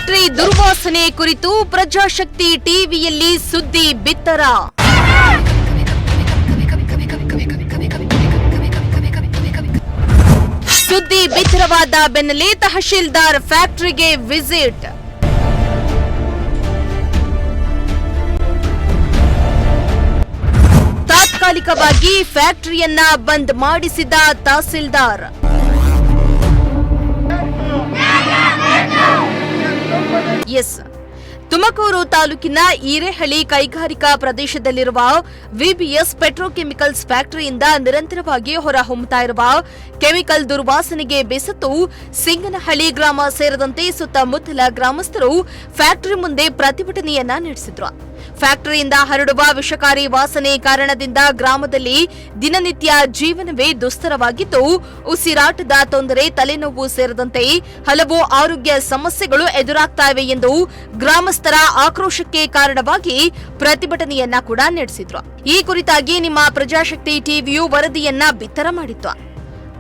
Factory ದುರ್ವಾಸನೆ ಕುರಿತು ಪ್ರಜಾಶಕ್ತಿ ಟಿವಿಯಲ್ಲಿ ಸುದ್ದಿ ಬಿತ್ತರ. ಸುದ್ದಿ ಬಿತ್ತರವಾದ ಬೆನ್ನಲ್ಲೇ ತಹಶೀಲ್ದಾರ್ ಫ್ಯಾಕ್ಟರಿಗೆ ವಿಸಿಟ್. ತಾತ್ಕಾಲಿಕವಾಗಿ ಫ್ಯಾಕ್ಟರಿಯನ್ನ ಬಂದ್ ಮಾಡಿಸಿದ ತಹಸೀಲ್ದಾರ್. ತುಮಕೂರು ತಾಲೂಕಿನ ಹಿರೇಹಳ್ಳಿ ಕೈಗಾರಿಕಾ ಪ್ರದೇಶದಲ್ಲಿರುವ ವಿಬಿಎಸ್ ಪೆಟ್ರೋಕೆಮಿಕಲ್ಸ್ ಫ್ಯಾಕ್ಟರಿಯಿಂದ ನಿರಂತರವಾಗಿ ಹೊರಹೊಮ್ಮುತ್ತಾ ಇರುವ ಕೆಮಿಕಲ್ ದುರ್ವಾಸನೆಗೆ ಬೇಸತ್ತು ಸಿಂಗನಹಳ್ಳಿ ಗ್ರಾಮ ಸೇರಿದಂತೆ ಸುತ್ತಮುತ್ತಲ ಗ್ರಾಮಸ್ಥರು ಫ್ಯಾಕ್ಟರಿ ಮುಂದೆ ಪ್ರತಿಭಟನೆಯನ್ನ ನಡೆಸಿದ್ರು. ಫ್ಯಾಕ್ಟರಿಯಿಂದ ಹರಡುವ ವಿಷಕಾರಿ ವಾಸನೆ ಕಾರಣದಿಂದ ಗ್ರಾಮದಲ್ಲಿ ದಿನನಿತ್ಯ ಜೀವನವೇ ದುಸ್ತರವಾಗಿದ್ದು, ಉಸಿರಾಟದ ತೊಂದರೆ, ತಲೆನೋವು ಸೇರಿದಂತೆ ಹಲವು ಆರೋಗ್ಯ ಸಮಸ್ಯೆಗಳು ಎದುರಾಗ್ತಾ ಇವೆ ಎಂದು ಗ್ರಾಮಸ್ಥರ ಆಕ್ರೋಶಕ್ಕೆ ಕಾರಣವಾಗಿ ಪ್ರತಿಭಟನೆಯನ್ನ ಕೂಡ ನಡೆಸಿದ್ರು. ಈ ಕುರಿತಾಗಿ ನಿಮ್ಮ ಪ್ರಜಾಶಕ್ತಿ ಟಿವಿಯು ವರದಿಯನ್ನ ಬಿತ್ತರ ಮಾಡಿತ್ತು.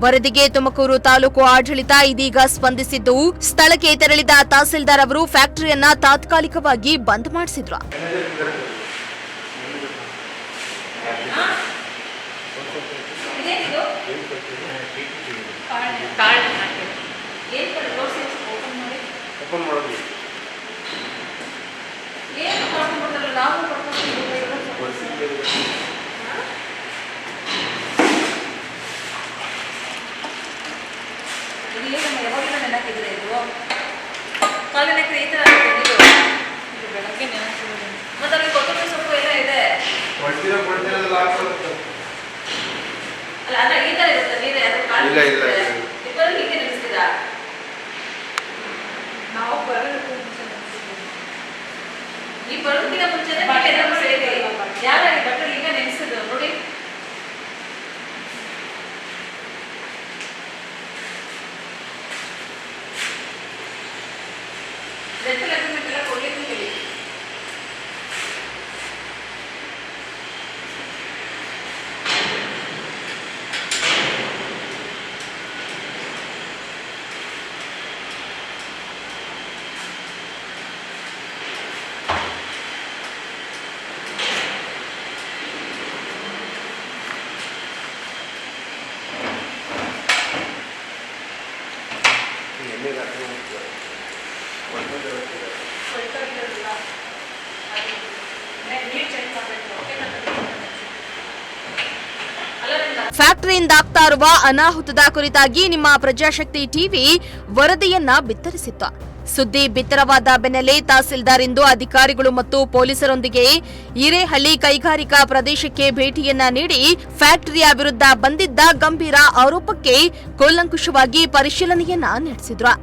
ವರದಿಗೆ ತುಮಕೂರು ತಾಲೂಕು ಆಡಳಿತ ಇದೀಗ ಸ್ಪಂದಿಸಿದ್ದು, ಸ್ಥಳಕ್ಕೆ ತೆರಳಿದ ತಹಸೀಲ್ದಾರ್ ಅವರು ಫ್ಯಾಕ್ಟರಿಯನ್ನ ತಾತ್ಕಾಲಿಕವಾಗಿ ಬಂದ್ ಮಾಡಿಸಿದ್ರು. ಫ್ಯಾಕ್ಟರಿಯಿಂದ ಆಗ್ತಾ ಇರುವ ಅನಾಹುತದ ಕುರಿತಾಗಿ ನಿಮ್ಮ ಪ್ರಜಾಶಕ್ತಿ ಟಿವಿ ವರದಿಯನ್ನ ಬಿತ್ತರಿಸಿತ್ತು. ಸುದ್ದಿ ಬಿತ್ತರವಾದ ಬೆನ್ನಲ್ಲೇ ತಹಸೀಲ್ದಾರ್ ಇಂದು ಅಧಿಕಾರಿಗಳು ಮತ್ತು ಪೊಲೀಸರೊಂದಿಗೆ ಹಿರೇಹಳ್ಳಿ ಕೈಗಾರಿಕಾ ಪ್ರದೇಶಕ್ಕೆ ಭೇಟಿಯನ್ನ ನೀಡಿ ಫ್ಯಾಕ್ಟರಿಯ ವಿರುದ್ಧ ಬಂದಿದ್ದ ಗಂಭೀರ ಆರೋಪಕ್ಕೆ ಕೂಲಂಕುಷವಾಗಿ ಪರಿಶೀಲನೆಯನ್ನ ನಡೆಸಿದ್ರು.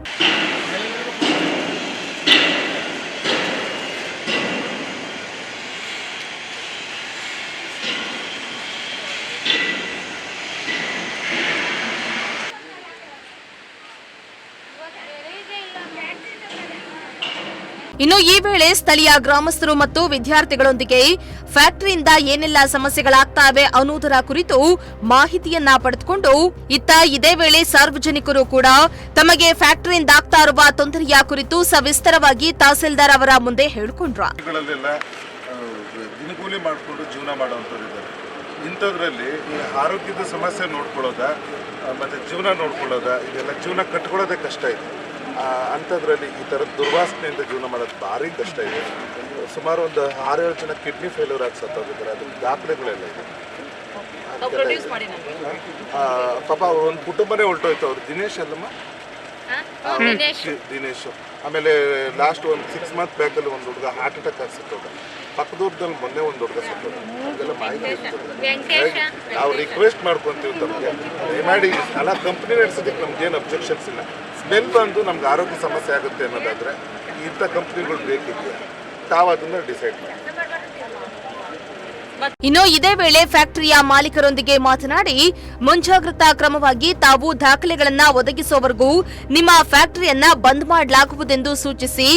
ಇನ್ನು ಈ ವೇಳೆ ಸ್ಥಳೀಯ ಗ್ರಾಮಸ್ಥರು ಮತ್ತು ವಿದ್ಯಾರ್ಥಿಗಳೊಂದಿಗೆ ಫ್ಯಾಕ್ಟರಿಯಿಂದ ಏನೆಲ್ಲ ಸಮಸ್ಯೆಗಳಾಗ್ತಾವೆ ಅನ್ನುವುದರ ಕುರಿತು ಮಾಹಿತಿಯನ್ನ ಪಡೆದುಕೊಂಡು ಇದೇ ವೇಳೆ ಸಾರ್ವಜನಿಕರು ಕೂಡ ತಮಗೆ ಫ್ಯಾಕ್ಟರಿಯಿಂದ ಆಗ್ತಾ ಇರುವ ತೊಂದರೆಯ ಕುರಿತು ಸವಿಸ್ತರವಾಗಿ ತಹಸೀಲ್ದಾರ್ ಅವರ ಮುಂದೆ ಹೇಳಿಕೊಂಡ್ರು. ದಿನಗೂಲಿ ಮಾಡಿಕೊಂಡು ಜೀವನ ಮಾಡುವಂತರಿದ್ದಾರೆ. ಇಂಥದ್ರಲ್ಲಿ ಈ ಆರೋಗ್ಯದ ಸಮಸ್ಯೆ ನೋಡ್ಕೊಳ್ಳೋದ ಮತ್ತೆ ಜೀವನ ನೋಡ್ಕೊಳ್ಳೋದ ಇದೆಲ್ಲ ಜೀವನ ಕಟ್ಕೊಳ್ಳೋದೇ ಕಷ್ಟ ಇದೆ. ಅಂಥದ್ರಲ್ಲಿ ಈ ಥರದ ದುರ್ವಾಸನೆಯಿಂದ ಜೀವನ ಮಾಡೋದು ಭಾರಿ ಕಷ್ಟ ಇದೆ. ಸುಮಾರು ಒಂದು 6-7 ಜನ ಕಿಡ್ನಿ ಫೇಲ್ಯೂರ್ ಆಗಿ ಸತ್ತೋಗಿದ್ದಾರೆ. ಅದಕ್ಕೆ ದಾಖಲೆಗಳೆಲ್ಲ ಇದೆ. ಪಾಪ ಒಂದು ಕುಟುಂಬನೇ ಹೊರಟೋಯ್ತು. ಅವ್ರು ದಿನೇಶ್ ಅಲ್ಲಮ್ಮ, ದಿನೇಶ್. ಆಮೇಲೆ ಲಾಸ್ಟ್ ಒಂದು 6 ಮಂತ್ ಬ್ಯಾಕಲ್ಲಿ ಒಂದು ಹುಡುಗ ಹಾರ್ಟ್ ಅಟ್ಯಾಕ್ ಆಗಿ ಸತ್ತೋದ. ಪಕ್ಕದೂರದಲ್ಲಿ ಮೊನ್ನೆ ಒಂದು ಹುಡುಗ ಸತ್ತೋದ. ಅದೆಲ್ಲ ಮಾಹಿತಿ ಇರ್ತದೆ. ನಾವು ರಿಕ್ವೆಸ್ಟ್ ಮಾಡ್ಕೊಂತೀವಿ ತಮಗೆ ದಯಮಾಡಿ ಎಲ್ಲ ಕಂಪ್ನಿ ನಡೆಸೋದಕ್ಕೆ ನಮ್ಗೇನು ಅಬ್ಜೆಕ್ಷನ್ಸ್ ಇಲ್ಲ. ಸ್ಮೆಲ್ ಬಂದು ನಮ್ಗೆ ಆರೋಗ್ಯ ಸಮಸ್ಯೆ ಆಗುತ್ತೆ ಅನ್ನೋದಾದ್ರೆ ಇಂಥ ಕಂಪ್ನಿಗಳು ಬೇಕಿದೆಯಾ ತಾವು ಅದನ್ನ ಡಿಸೈಡ್ ಮಾಡಿ. ಇನ್ನು ಇದೇ ವೇಳೆ ಫ್ಯಾಕ್ಟರಿಯ ಮಾಲೀಕರೊಂದಿಗೆ ಮಾತನಾಡಿ ಮುಂಜಾಗ್ರತಾ ಕ್ರಮವಾಗಿ ತಾವು ದಾಖಲೆಗಳನ್ನ ಒದಗಿಸುವವರೆಗೂ ನಿಮ್ಮ ಫ್ಯಾಕ್ಟರಿಯನ್ನ ಬಂದ್ ಮಾಡಲಾಗುವುದೆಂದು ಸೂಚಿಸಿ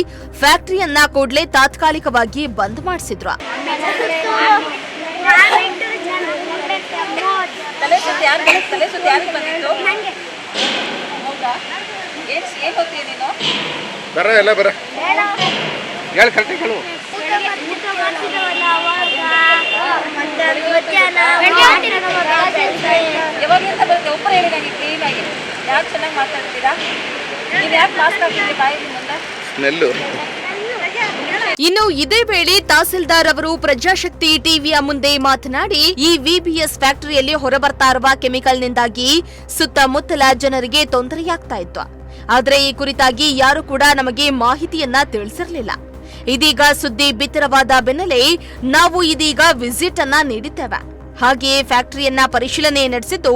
ಫ್ಯಾಕ್ಟರಿಯನ್ನ ಕೂಡಲೇ ತಾತ್ಕಾಲಿಕವಾಗಿ ಬಂದ್ ಮಾಡಿಸಿದ್ರು. ಏನು ಓದ್ತೀಯ ನೀನು? ಬರ ಎಲ್ಲ ಬರ ಹೇಳಿ ಕರೆಕ್ಟಾಗಿ ಹೇಳು. ಯಾವಾಗಿಂದ ಬರುತ್ತೆ ಒಬ್ಬರು ಹೇಳಿ ನನಗೆ ಕ್ಲೀನಾಗಿ ಯಾಕೆ ಚೆನ್ನಾಗಿ ಮಾತಾಡ್ತೀರಾ? ನೀವು ಯಾಕೆ ಮಾಸ್ಕ್ ಹಾಕಿದ್ರಿ ಬಾಯಿಗೆ ಮುಂದೆ? ಸ್ಮೆಲ್ಲು. ಇನ್ನು ಇದೇ ವೇಳೆ ತಹಸೀಲ್ದಾರ್ ಅವರು ಪ್ರಜಾಶಕ್ತಿ ಟಿವಿಯ ಮುಂದೆ ಮಾತನಾಡಿ ಈ ವಿಬಿಎಸ್ ಫ್ಯಾಕ್ಟರಿಯಲ್ಲಿ ಹೊರಬರ್ತಾ ಇರುವ ಕೆಮಿಕಲ್ನಿಂದಾಗಿ ಸುತ್ತಮುತ್ತಲ ಜನರಿಗೆ ತೊಂದರೆಯಾಗ್ತಾ ಇತ್ತು. ಆದರೆ ಈ ಕುರಿತಾಗಿ ಯಾರು ಕೂಡ ನಮಗೆ ಮಾಹಿತಿಯನ್ನ ತಿಳಿಸಿರಲಿಲ್ಲ. ಇದೀಗ ಸುದ್ದಿ ಬಿತ್ತರವಾದ ಬೆನ್ನಲ್ಲೇ ನಾವು ಇದೀಗ ವಿಸಿಟ್ ಅನ್ನ ನೀಡಿದ್ದೇವೆ. ಹಾಗೆಯೇ ಫ್ಯಾಕ್ಟರಿಯನ್ನ ಪರಿಶೀಲನೆ ನಡೆಸಿದ್ದು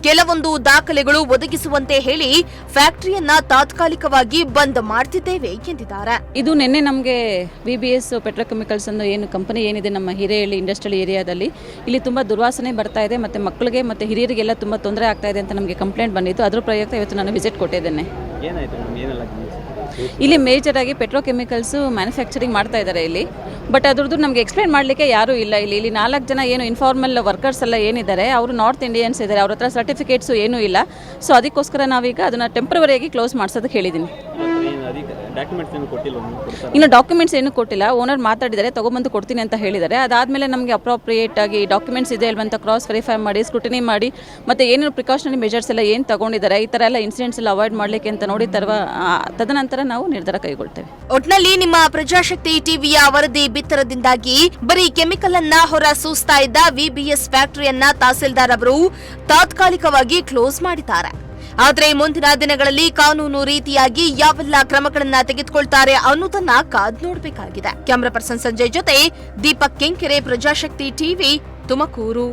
ಕೆಲವೊಂದು ದಾಖಲೆಗಳು ಒದಗಿಸುವಂತೆ ಹೇಳಿ ಫ್ಯಾಕ್ಟರಿಯನ್ನ ತಾತ್ಕಾಲಿಕವಾಗಿ ಬಂದ್ ಮಾಡ್ತಿದ್ದೇವೆ ಎಂದಿದ್ದಾರೆ. ಇದು ನಿನ್ನೆ ನಮಗೆ VBS ಪೆಟ್ರೋಕೆಮಿಕಲ್ಸ್ ಅನ್ನೋ ಏನು ಕಂಪನಿ ಏನಿದೆ ನಮ್ಮ ಹಿರೇಹಳ್ಳಿ ಇಂಡಸ್ಟ್ರಿಯಲ್ ಏರಿಯಾದಲ್ಲಿ ಇಲ್ಲಿ ತುಂಬ ದುರ್ವಾಸನೆ ಬರ್ತಾ ಇದೆ ಮತ್ತು ಮಕ್ಕಳಿಗೆ ಮತ್ತು ಹಿರಿಯರಿಗೆಲ್ಲ ತುಂಬ ತೊಂದರೆ ಆಗ್ತಾ ಇದೆ ಅಂತ ನಮಗೆ ಕಂಪ್ಲೇಂಟ್ ಬಂದಿತ್ತು. ಅದ್ರ ಪ್ರಯುಕ್ತ ಇವತ್ತು ನಾನು ವಿಸಿಟ್ ಕೊಟ್ಟಿದ್ದೇನೆ. ಇಲ್ಲಿ ಮೇಜರ್ ಆಗಿ ಪೆಟ್ರೋಕೆಮಿಕಲ್ಸು ಮ್ಯಾನುಫ್ಯಾಕ್ಚರಿಂಗ್ ಮಾಡ್ತಾ ಇದ್ದಾರೆ ಇಲ್ಲಿ. ಬಟ್ ಅದ್ರದ್ದು ನಮಗೆ ಎಕ್ಸ್ಪ್ಲೈನ್ ಮಾಡಲಿಕ್ಕೆ ಯಾರೂ ಇಲ್ಲ. ಇಲ್ಲಿ 4 ಜನ ಏನು ಇನ್ಫಾರ್ಮಲ್ ವರ್ಕರ್ಸ್ ಎಲ್ಲ ಏನಿದ್ದಾರೆ ಅವರು ನಾರ್ತ್ ಇಂಡಿಯನ್ಸ್ ಇದ್ದಾರೆ. ಅವ್ರ ಹತ್ರ ಸರ್ಟಿಫಿಕೇಟ್ಸು ಏನೂ ಇಲ್ಲ. ಸೊ ಅದಕ್ಕೋಸ್ಕರ ನಾವೀಗ ಅದನ್ನು ಟೆಂಪ್ರವರಿಯಾಗಿ ಕ್ಲೋಸ್ ಮಾಡಿಸೋದಕ್ಕೆ ಹೇಳಿದ್ದೀನಿ. ಇನ್ನು ಡಾಕ್ಯುಮೆಂಟ್ಸ್ ಏನು ಕೊಟ್ಟಿಲ್ಲ. ಓನರ್ ಮಾತಾಡಿದ್ದಾರೆ, ತೊಗೊಂಬಂದು ಕೊಡ್ತೀನಿ ಅಂತ ಹೇಳಿದ್ದಾರೆ. ಅದಾದಮೇಲೆ ನಮಗೆ ಅಪ್ರೋಪ್ರಿಯೇಟ್ ಆಗಿ ಡಾಕ್ಯುಮೆಂಟ್ಸ್ ಇದೆ ಇಲ್ವಂತ ಕ್ರಾಸ್ ವೆರಿಫೈ ಮಾಡಿ ಸ್ಕ್ರೂಟಿನಿ ಮಾಡಿ ಮತ್ತು ಏನೇನು ಪ್ರಿಕಾಷನರಿ ಮೆಜರ್ಸ್ ಎಲ್ಲ ಏನು ತಗೊಂಡಿದ್ದಾರೆ ಈ ಥರ ಎಲ್ಲ ಇನ್ಸಿಡೆಂಟ್ಸ್ ಎಲ್ಲ ಅವಾಯ್ಡ್ ಮಾಡಲಿಕ್ಕೆ ಅಂತ ನೋಡಿ ತದನಂತರ ನಾವು ನಿರ್ಧಾರ ಕೈಗೊಳ್ತೇವೆ. ಒಟ್ನಲ್ಲಿ ನಿಮ್ಮ ಪ್ರಜಾಶಕ್ತಿ ಟಿವಿಯ ವರದಿ ಬಿತ್ತರದಿಂದಾಗಿ ಬರೀ ಕೆಮಿಕಲ್ ಅನ್ನ ಹೊರ ಸೂಸ್ತಾ ಇದ್ದ ವಿಬಿಎಸ್ ಫ್ಯಾಕ್ಟರಿಯನ್ನ ತಹಸೀಲ್ದಾರ್ ಅವರು ತಾತ್ಕಾಲಿಕವಾಗಿ ಕ್ಲೋಸ್ ಮಾಡಿದ್ದಾರೆ. ಆದರೆ ಮುಂದಿನ ದಿನಗಳಲ್ಲಿ ಕಾನೂನು ರೀತಿಯಾಗಿ ಯಾವೆಲ್ಲ ಕ್ರಮಗಳನ್ನ ತೆಗೆದುಕೊಳ್ತಾರೆ ಅನ್ನೋದನ್ನ ಕಾದ್ ನೋಡಬೇಕಾಗಿದೆ. ಕ್ಯಾಮರಾ ಪರ್ಸನ್ ಸಂಜಯ್ ಜೊತೆ ದೀಪಕ್ ಕೆಂಕೆರೆ, ಪ್ರಜಾಶಕ್ತಿ ಟಿವಿ, ತುಮಕೂರು.